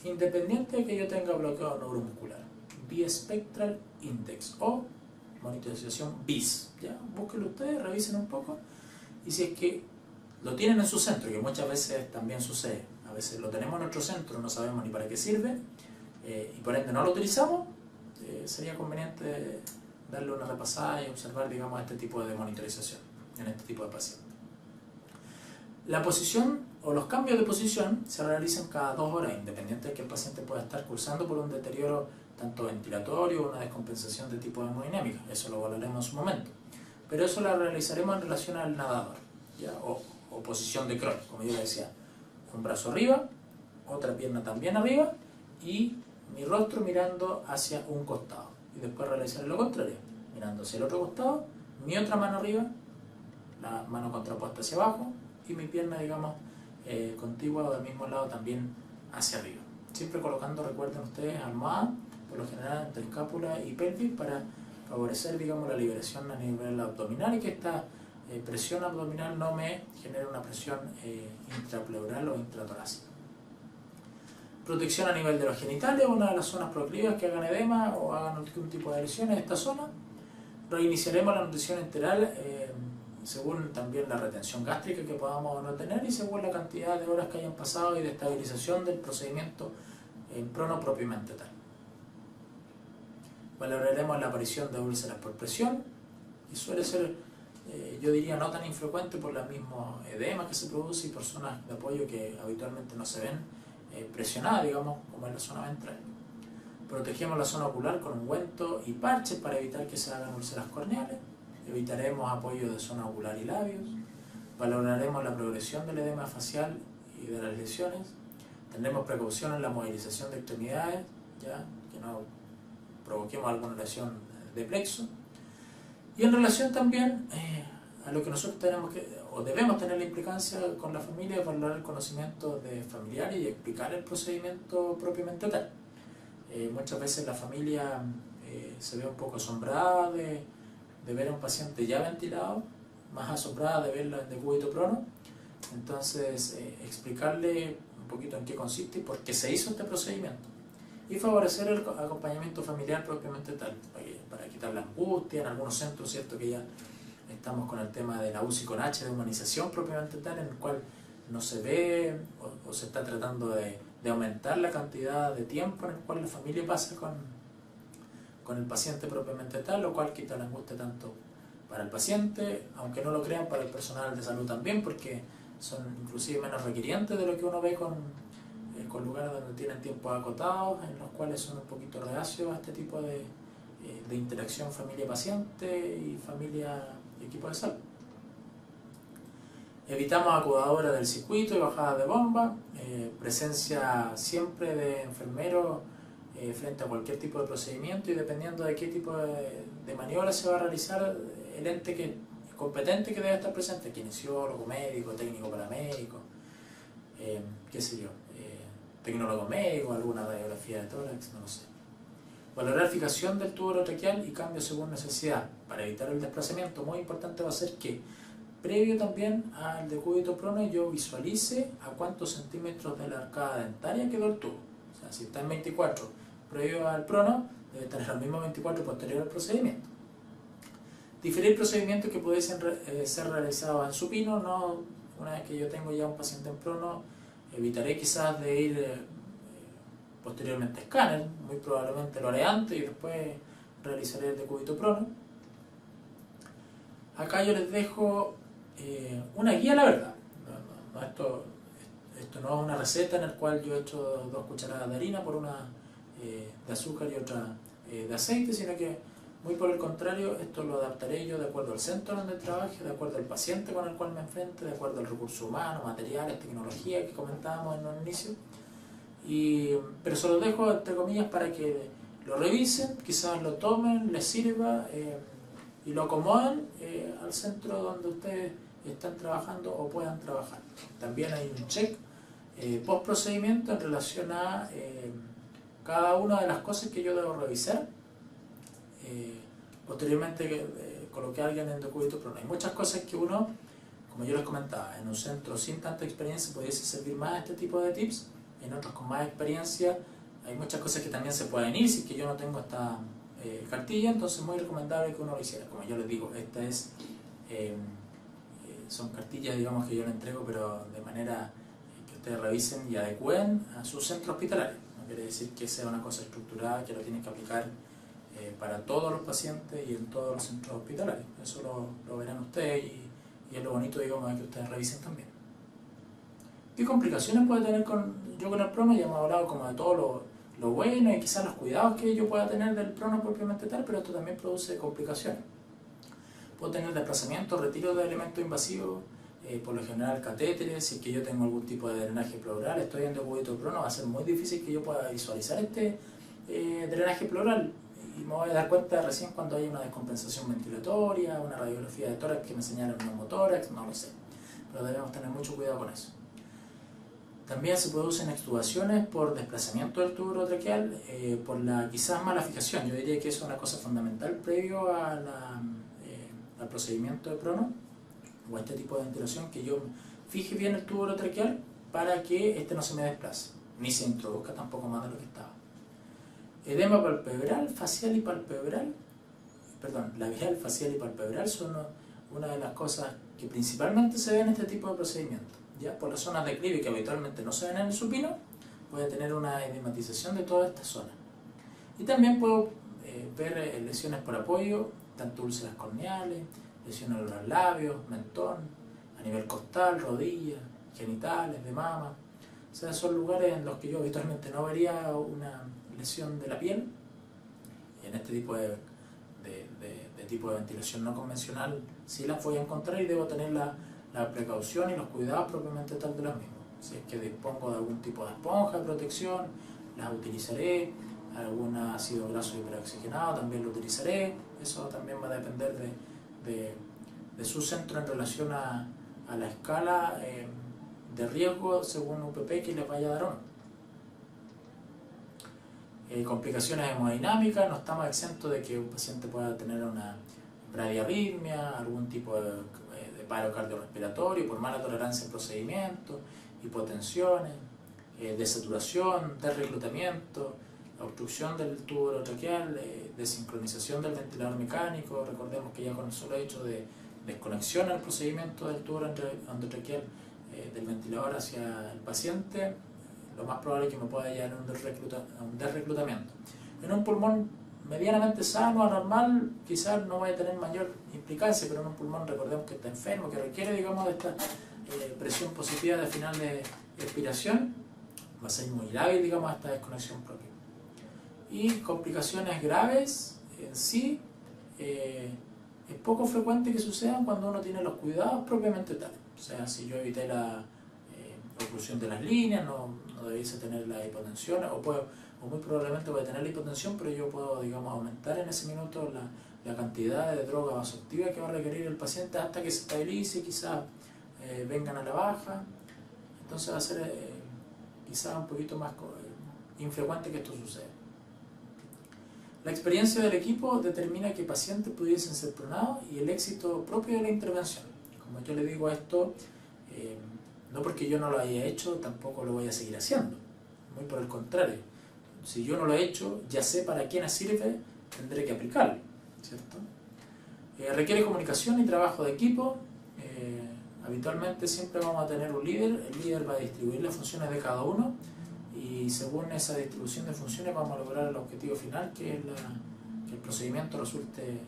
independiente de que yo tenga bloqueo neuromuscular. Bispectral Index o monitorización BIS. ¿Ya? Búsquenlo ustedes, revisen un poco, y si es que lo tienen en su centro, que muchas veces también sucede, a veces lo tenemos en nuestro centro, no sabemos ni para qué sirve, y por ende no lo utilizamos, sería conveniente darle una repasada y observar, digamos, este tipo de monitorización en este tipo de pacientes. La posición o los cambios de posición se realizan cada 2 horas, independiente de que el paciente pueda estar cursando por un deterioro tanto ventilatorio o una descompensación de tipo hemodinámica. Eso lo valoraremos en su momento. Pero eso lo realizaremos en relación al nadador, ¿ya? O posición de crawl, como yo le decía. Un brazo arriba, otra pierna también arriba y mi rostro mirando hacia un costado. Y después realizaré lo contrario, mirando hacia el otro costado, mi otra mano arriba, la mano contrapuesta hacia abajo y mi pierna, digamos, contigua o del mismo lado también hacia arriba. Siempre colocando, recuerden ustedes, almohada, por lo general entre escápula y pelvis, para favorecer, digamos, la liberación a nivel abdominal y que esta presión abdominal no me genere una presión intrapleural o intratorácica. Protección a nivel de los genitales, una de las zonas proclives que hagan edema o hagan algún tipo de lesión en esta zona. Reiniciaremos la nutrición enteral según también la retención gástrica que podamos o no tener y según la cantidad de horas que hayan pasado y de estabilización del procedimiento en prono propiamente tal. Valoraremos la aparición de úlceras por presión y suele ser, yo diría, no tan infrecuente por los mismos edemas que se producen y por zonas de apoyo que habitualmente no se ven presionadas, digamos, como en la zona ventral. Protegemos la zona ocular con ungüento y parches para evitar que se hagan úlceras corneales. Evitaremos apoyo de zona ocular y labios. Valoraremos la progresión del edema facial y de las lesiones. Tendremos precaución en la movilización de extremidades, ya que no provoquemos alguna lesión de plexo. Y en relación también a lo que nosotros tenemos que, o debemos tener la implicancia con la familia, es valorar el conocimiento de familiares y explicar el procedimiento propiamente tal. Muchas veces la familia se ve un poco asombrada de ver a un paciente ya ventilado, más asombrada de verlo en decúbito prono. Entonces, explicarle un poquito en qué consiste y por qué se hizo este procedimiento. Y favorecer el acompañamiento familiar propiamente tal, para quitar la angustia. En algunos centros, cierto que ya estamos con el tema de la UCI con H de humanización propiamente tal, en el cual no se ve o se está tratando de aumentar la cantidad de tiempo en el cual la familia pasa con el paciente propiamente tal, lo cual quita la angustia tanto para el paciente, aunque no lo crean, para el personal de salud también, porque son inclusive menos requirientes de lo que uno ve con lugares donde tienen tiempos acotados, en los cuales son un poquito reacios a este tipo de interacción familia-paciente y familia-equipo de salud. Evitamos acudadora del circuito y bajada de bomba, presencia siempre de enfermeros frente a cualquier tipo de procedimiento y dependiendo de qué tipo de maniobra se va a realizar, el ente competente que debe estar presente, kinesiólogo, médico, técnico paramédico, qué sé yo, tecnólogo médico, alguna radiografía de tórax, no lo sé. Valorar fijación del tubo orotraqueal y cambio según necesidad. Para evitar el desplazamiento, muy importante va a ser que previo también al decúbito prono yo visualice a cuántos centímetros de la arcada dentaria quedó el tubo. O sea, si está en 24 previo al prono, debe estar en los mismos 24 posterior al procedimiento. Diferir procedimientos que pudiesen ser realizados en supino, no, una vez que yo tengo ya un paciente en prono, evitaré quizás de ir posteriormente a escáner, muy probablemente lo haré antes y después realizaré el decúbito prono. Acá yo les dejo una guía, la verdad. Esto no es una receta en la cual yo he hecho 2 cucharadas de harina por una de azúcar y otra de aceite, sino que muy por el contrario, esto lo adaptaré yo de acuerdo al centro donde trabaje, de acuerdo al paciente con el cual me enfrente, de acuerdo al recurso humano, materiales, tecnología que comentábamos en un inicio. Pero se lo dejo entre comillas para que lo revisen, quizás lo tomen, les sirva y lo acomoden al centro donde ustedes están trabajando o puedan trabajar. También hay un check post procedimiento en relación a cada una de las cosas que yo debo revisar. Posteriormente coloqué a alguien en decúbito prono. Hay muchas cosas que uno como yo les comentaba, en un centro sin tanta experiencia pudiese servir más este tipo de tips, en otros con más experiencia hay muchas cosas que también se pueden ir, si es que yo no tengo esta cartilla, entonces es muy recomendable que uno lo hiciera. Como yo les digo, esta es son cartillas, digamos, que yo le entrego, pero de manera que ustedes revisen y adecúen a su centro hospitalario. No quiere decir que sea una cosa estructurada que lo tienen que aplicar para todos los pacientes y en todos los centros hospitalarios. Eso lo verán ustedes y es lo bonito, digamos, de que ustedes revisen también. ¿Qué complicaciones puede tener con el prono? Ya hemos hablado como de todo lo bueno y quizás los cuidados que yo pueda tener del prono propiamente tal, pero esto también produce complicaciones. Puedo tener desplazamiento, retiro de elementos invasivos, por lo general catéteres. Si es que yo tengo algún tipo de drenaje pleural, estoy en decúbito prono, va a ser muy difícil que yo pueda visualizar este drenaje pleural y me voy a dar cuenta recién cuando hay una descompensación ventilatoria, una radiografía de tórax que me señala un neumotórax, no lo sé, pero debemos tener mucho cuidado con eso. También se producen extubaciones por desplazamiento del tubo urotraqueal, por la quizás mala fijación. Yo diría que eso es una cosa fundamental previo a al procedimiento de prono o a este tipo de ventilación, que yo fije bien el tubo urotraqueal para que este no se me desplace, ni se introduzca tampoco más de lo que estaba. Edema palpebral, facial y palpebral, perdón, labial, facial y palpebral son una de las cosas que principalmente se ven en este tipo de procedimientos. ¿Ya? Por las zonas de declive que habitualmente no se ven en el supino, puede tener una edematización de toda esta zona. Y también puedo ver lesiones por apoyo, tanto úlceras corneales, lesiones en los labios, mentón, a nivel costal, rodilla, genitales, de mama. O sea, son lugares en los que yo habitualmente no vería una lesión de la piel. Y en este tipo de tipo de ventilación no convencional sí las voy a encontrar y debo tener la precaución y los cuidados propiamente tal de las mismas. Si es que dispongo de algún tipo de esponja de protección, las utilizaré. Algún ácido graso hiperoxigenado también lo utilizaré. Eso también va a depender de su centro en relación a la escala de riesgo según UPP que les vaya a dar o no. Complicaciones hemodinámicas, no estamos exentos de que un paciente pueda tener una bradiarritmia, algún tipo de paro cardiorrespiratorio por mala tolerancia al procedimiento, hipotensiones, desaturación, desreclutamiento, obstrucción del tubo urotraqueal, desincronización del ventilador mecánico. Recordemos que ya con el solo hecho de desconexión al procedimiento del tubo endotraqueal del ventilador hacia el paciente, lo más probable es que me pueda llevar a un desreclutamiento. En un pulmón medianamente sano, anormal, quizás no vaya a tener mayor implicancia, pero en un pulmón, recordemos que está enfermo, que requiere, digamos, de esta presión positiva de final de expiración, va a ser muy grave, digamos, esta desconexión propia. Y complicaciones graves en sí, es poco frecuente que sucedan cuando uno tiene los cuidados propiamente tales. O sea, si yo evité la oclusión de las líneas, no debiese tener la hipotensión, o muy probablemente voy a tener la hipotensión, pero yo puedo, digamos, aumentar en ese minuto la cantidad de droga vasoactiva que va a requerir el paciente hasta que se estabilice y quizás vengan a la baja. Entonces va a ser quizás un poquito más infrecuente que esto suceda. La experiencia del equipo determina que pacientes pudiesen ser pronados y el éxito propio de la intervención. Como yo le digo esto, no porque yo no lo haya hecho, tampoco lo voy a seguir haciendo. Muy por el contrario. Si yo no lo he hecho, ya sé para quiénes sirve, tendré que aplicarlo, ¿cierto? Requiere comunicación y trabajo de equipo. Habitualmente siempre vamos a tener un líder. El líder va a distribuir las funciones de cada uno y según esa distribución de funciones vamos a lograr el objetivo final, que es que el procedimiento resulte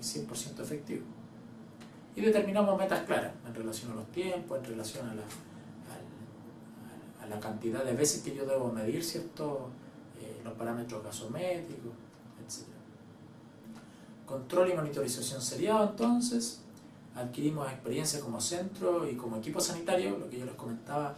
100% efectivo. Y determinamos metas claras en relación a los tiempos, en relación a la cantidad de veces que yo debo medir, ¿cierto? Los parámetros gasométricos, etc. Control y monitorización seriado, entonces. Adquirimos experiencia como centro y como equipo sanitario, lo que yo les comentaba.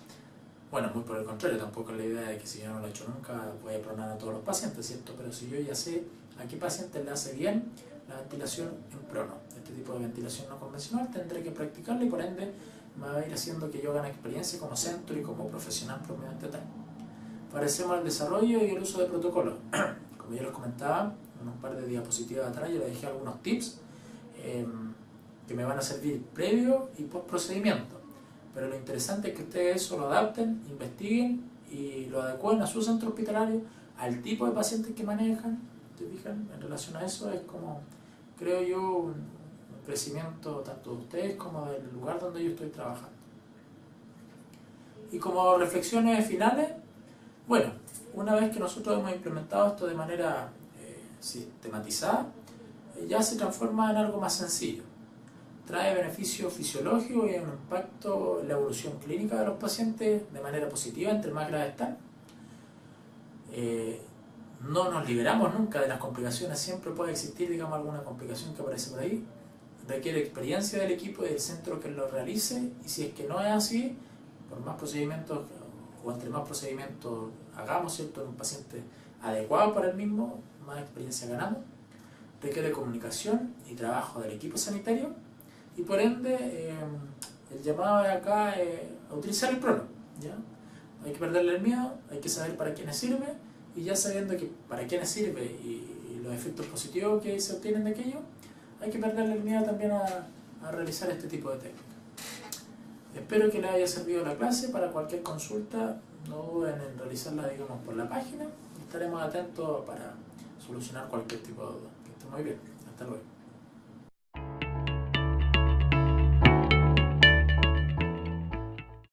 Bueno, muy por el contrario, tampoco es la idea de que si yo no lo he hecho nunca voy a pronar a todos los pacientes, ¿cierto? Pero si yo ya sé a qué paciente le hace bien la ventilación en prono, este tipo de ventilación no convencional, tendré que practicarla y por ende me va a ir haciendo que yo gane experiencia como centro y como profesional propiamente tal. Favorecemos el desarrollo y el uso de protocolos. Como yo les comentaba, en un par de diapositivas atrás yo les dejé algunos tips. que me van a servir previo y post procedimiento. Pero lo interesante es que ustedes eso lo adapten, investiguen y lo adecúen a su centro hospitalario, al tipo de pacientes que manejan. ¿Te fijan? En relación a eso es como, creo yo, un crecimiento tanto de ustedes como del lugar donde yo estoy trabajando. Y como reflexiones finales, bueno, una vez que nosotros hemos implementado esto de manera sistematizada, ya se transforma en algo más sencillo. Trae beneficios fisiológicos y un impacto en la evolución clínica de los pacientes de manera positiva, entre más graves están. No nos liberamos nunca de las complicaciones, siempre puede existir, digamos, alguna complicación que aparece por ahí. Requiere experiencia del equipo y del centro que lo realice, y si es que no es así, por más procedimientos o entre más procedimientos hagamos, ¿cierto?, en un paciente adecuado para el mismo, más experiencia ganamos. Requiere comunicación y trabajo del equipo sanitario, y por ende el llamado de acá es a utilizar el PRONO, ¿ya? Hay que perderle el miedo, hay que saber para quiénes sirve, y ya sabiendo que para quiénes sirve y los efectos positivos que se obtienen de aquello, hay que perderle el miedo también a realizar este tipo de técnicas. Espero que les haya servido la clase. Para cualquier consulta no duden en realizarla, digamos, por la página. Estaremos atentos para solucionar cualquier tipo de duda. Que estén muy bien. Hasta luego.